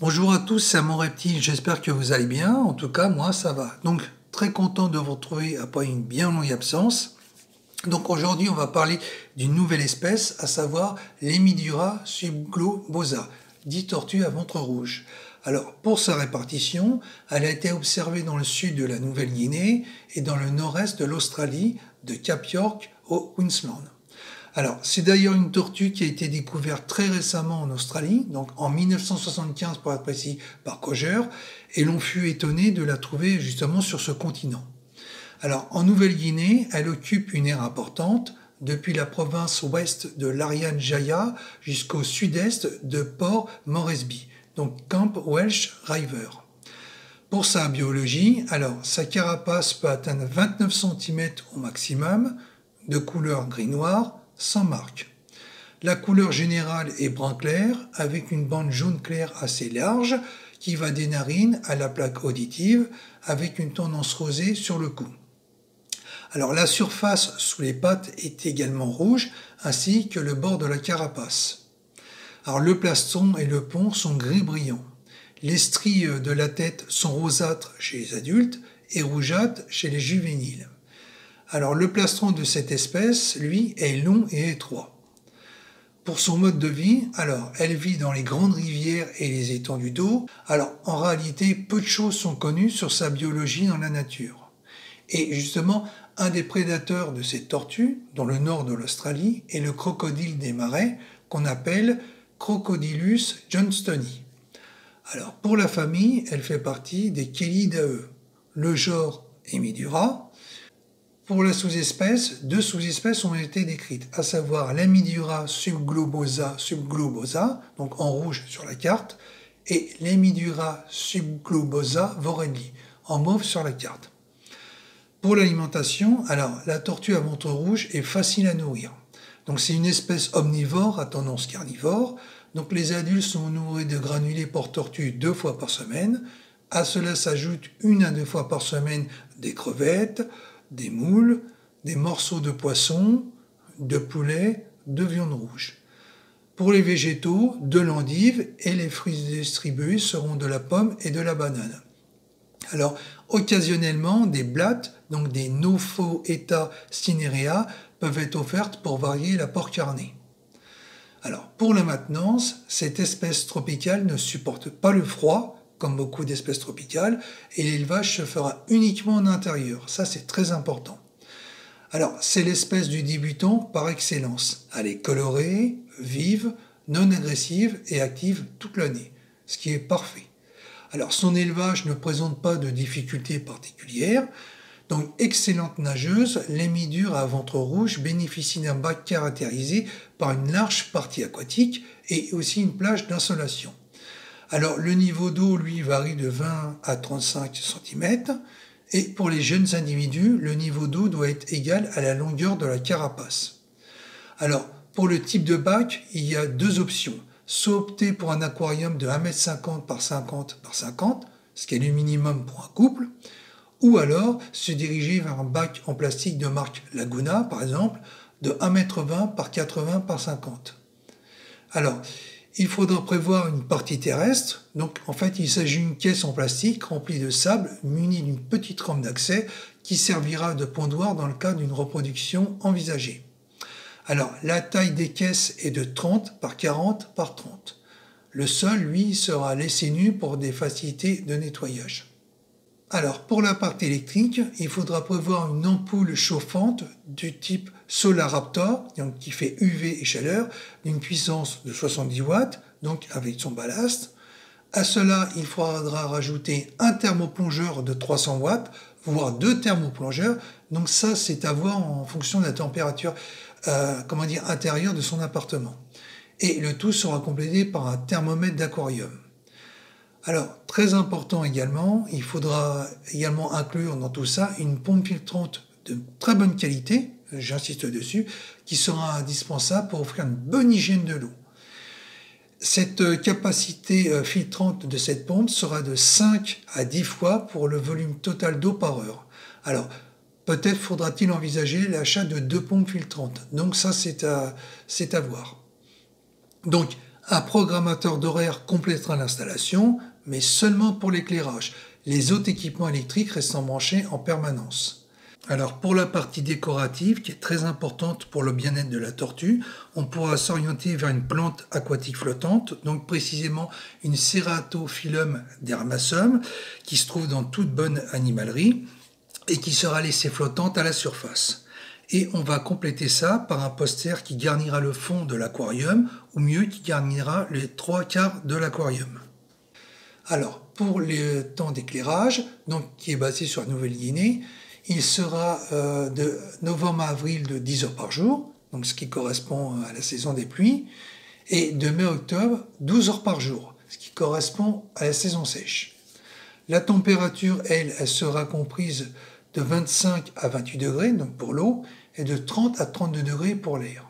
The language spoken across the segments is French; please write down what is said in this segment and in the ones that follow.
Bonjour à tous, c'est Mon Reptile, j'espère que vous allez bien, en tout cas moi ça va. Donc très content de vous retrouver après une bien longue absence. Donc aujourd'hui on va parler d'une nouvelle espèce, à savoir l'Hemidura subglobosa, dit tortue à ventre rouge. Alors pour sa répartition, elle a été observée dans le sud de la Nouvelle-Guinée et dans le nord-est de l'Australie, de Cap York au Queensland. Alors, c'est d'ailleurs une tortue qui a été découverte très récemment en Australie, donc en 1975 pour être précis, par Coger, et l'on fut étonné de la trouver justement sur ce continent. Alors, en Nouvelle-Guinée, elle occupe une aire importante, depuis la province ouest de l'Arian Jaya jusqu'au sud-est de Port Moresby, donc Camp Welsh River. Pour sa biologie, alors sa carapace peut atteindre 29 cm au maximum, de couleur gris-noir, sans marque. La couleur générale est brun clair avec une bande jaune clair assez large qui va des narines à la plaque auditive avec une tendance rosée sur le cou. Alors la surface sous les pattes est également rouge ainsi que le bord de la carapace. Alors le plastron et le pont sont gris brillant. Les stries de la tête sont rosâtres chez les adultes et rougeâtres chez les juvéniles. Alors le plastron de cette espèce, lui, est long et étroit. Pour son mode de vie, alors elle vit dans les grandes rivières et les étendues d'eau. Alors en réalité, peu de choses sont connues sur sa biologie dans la nature. Et justement, un des prédateurs de cette tortue, dans le nord de l'Australie, est le crocodile des marais, qu'on appelle Crocodylus johnstoni. Alors pour la famille, elle fait partie des Chelidae, le genre Hemidura. Pour la sous-espèce, deux sous-espèces ont été décrites, à savoir l'Hemidura subglobosa, donc en rouge sur la carte, et l'Hemidura subglobosa vorelli, en mauve sur la carte. Pour l'alimentation, alors la tortue à ventre rouge est facile à nourrir. Donc c'est une espèce omnivore à tendance carnivore. Donc les adultes sont nourris de granulés porc-tortue 2 fois par semaine. À cela s'ajoute 1 à 2 fois par semaine des crevettes, des moules, des morceaux de poisson, de poulet, de viande rouge. Pour les végétaux, de l'endive et les fruits distribués seront de la pomme et de la banane. Alors, occasionnellement, des blattes, donc des Nophoeta cinerea, peuvent être offertes pour varier l'apport carné. Alors, pour la maintenance, cette espèce tropicale ne supporte pas le froid, comme beaucoup d'espèces tropicales, et l'élevage se fera uniquement en intérieur. Ça, c'est très important. Alors, c'est l'espèce du débutant par excellence. Elle est colorée, vive, non agressive et active toute l'année, ce qui est parfait. Alors, son élevage ne présente pas de difficultés particulières. Donc, excellente nageuse, l'Hemidura à ventre rouge bénéficie d'un bac caractérisé par une large partie aquatique et aussi une plage d'insolation. Alors, le niveau d'eau, lui, varie de 20 à 35 cm. Et pour les jeunes individus, le niveau d'eau doit être égal à la longueur de la carapace. Alors, pour le type de bac, il y a deux options. Soit opter pour un aquarium de 1,50 m par 50 par 50, ce qui est le minimum pour un couple, ou alors se diriger vers un bac en plastique de marque Laguna, par exemple, de 1,20 m par 80 par 50. Alors, il faudra prévoir une partie terrestre, donc en fait il s'agit d'une caisse en plastique remplie de sable munie d'une petite rampe d'accès qui servira de pondoir dans le cas d'une reproduction envisagée. Alors la taille des caisses est de 30 par 40 par 30. Le sol, lui, sera laissé nu pour des facilités de nettoyage. Alors pour la partie électrique, il faudra prévoir une ampoule chauffante du type Solaraptor, donc qui fait UV et chaleur, d'une puissance de 70 watts, donc avec son ballast. À cela, il faudra rajouter un thermoplongeur de 300 watts, voire 2 thermoplongeurs. Donc ça, c'est à voir en fonction de la température intérieure de son appartement. Et le tout sera complété par un thermomètre d'aquarium. Alors, très important également, il faudra également inclure dans tout ça une pompe filtrante de très bonne qualité, j'insiste dessus, qui sera indispensable pour offrir une bonne hygiène de l'eau. Cette capacité filtrante de cette pompe sera de 5 à 10 fois pour le volume total d'eau par heure. Alors, peut-être faudra-t-il envisager l'achat de 2 pompes filtrantes. Donc ça, c'est à voir. Donc, un programmateur d'horaire complétera l'installation, mais seulement pour l'éclairage. Les autres équipements électriques restant branchés en permanence. Alors pour la partie décorative, qui est très importante pour le bien-être de la tortue, on pourra s'orienter vers une plante aquatique flottante, donc précisément une Ceratophyllum dermasum, qui se trouve dans toute bonne animalerie et qui sera laissée flottante à la surface. Et on va compléter ça par un poster qui garnira le fond de l'aquarium, ou mieux qui garnira les 3/4 de l'aquarium. Alors pour le temps d'éclairage, donc qui est basé sur la Nouvelle-Guinée, il sera de novembre à avril de 10 heures par jour, donc ce qui correspond à la saison des pluies, et de mai à octobre, 12 heures par jour, ce qui correspond à la saison sèche. La température, elle sera comprise de 25 à 28 degrés, donc pour l'eau, et de 30 à 32 degrés pour l'air.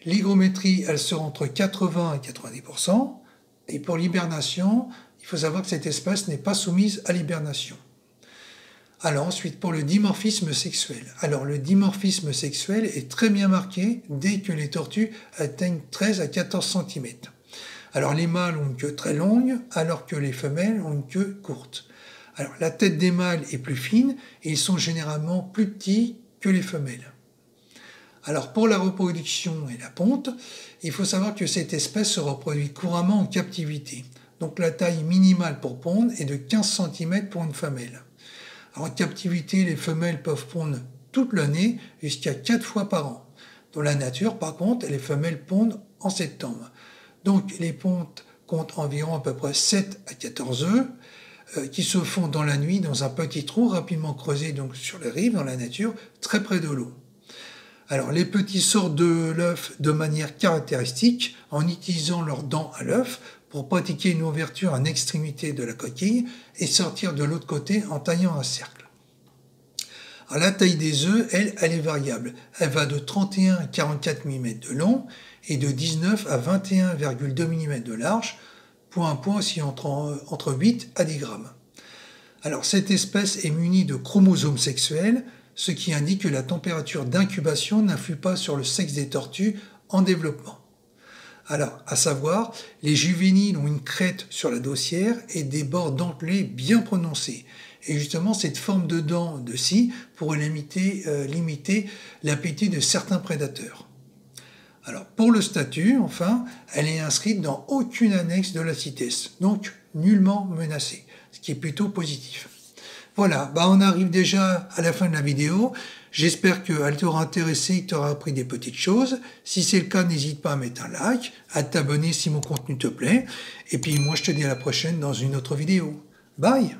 L'hygrométrie, elle sera entre 80 et 90%, et pour l'hibernation, il faut savoir que cette espèce n'est pas soumise à l'hibernation. Alors ensuite, pour le dimorphisme sexuel. Alors le dimorphisme sexuel est très bien marqué dès que les tortues atteignent 13 à 14 cm. Alors les mâles ont une queue très longue, alors que les femelles ont une queue courte. Alors la tête des mâles est plus fine et ils sont généralement plus petits que les femelles. Alors pour la reproduction et la ponte, il faut savoir que cette espèce se reproduit couramment en captivité. Donc la taille minimale pour pondre est de 15 cm pour une femelle. Alors, en captivité, les femelles peuvent pondre toute l'année jusqu'à 4 fois par an. Dans la nature, par contre, les femelles pondent en septembre. Donc les pontes comptent environ à peu près 7 à 14 œufs qui se font dans la nuit dans un petit trou rapidement creusé donc sur les rives dans la nature, très près de l'eau. Alors les petits sortent de l'œuf de manière caractéristique en utilisant leurs dents à l'œuf pour pratiquer une ouverture en extrémité de la coquille et sortir de l'autre côté en taillant un cercle. Alors, la taille des œufs, elle est variable. Elle va de 31 à 44 mm de long et de 19 à 21,2 mm de large, pour un poids aussi entre 8 à 10 grammes. Alors cette espèce est munie de chromosomes sexuels, ce qui indique que la température d'incubation n'influe pas sur le sexe des tortues en développement. Alors, à savoir, les juvéniles ont une crête sur la dossière et des bords dentelés bien prononcés. Et justement, cette forme de dents de scie pourrait limiter l'appétit de certains prédateurs. Alors, pour le statut, enfin, elle est inscrite dans aucune annexe de la CITES, donc nullement menacée, ce qui est plutôt positif. Voilà, on arrive déjà à la fin de la vidéo. J'espère qu'elle t'aura intéressé, que tu auras appris des petites choses. Si c'est le cas, n'hésite pas à mettre un like, à t'abonner si mon contenu te plaît. Et puis moi, je te dis à la prochaine dans une autre vidéo. Bye!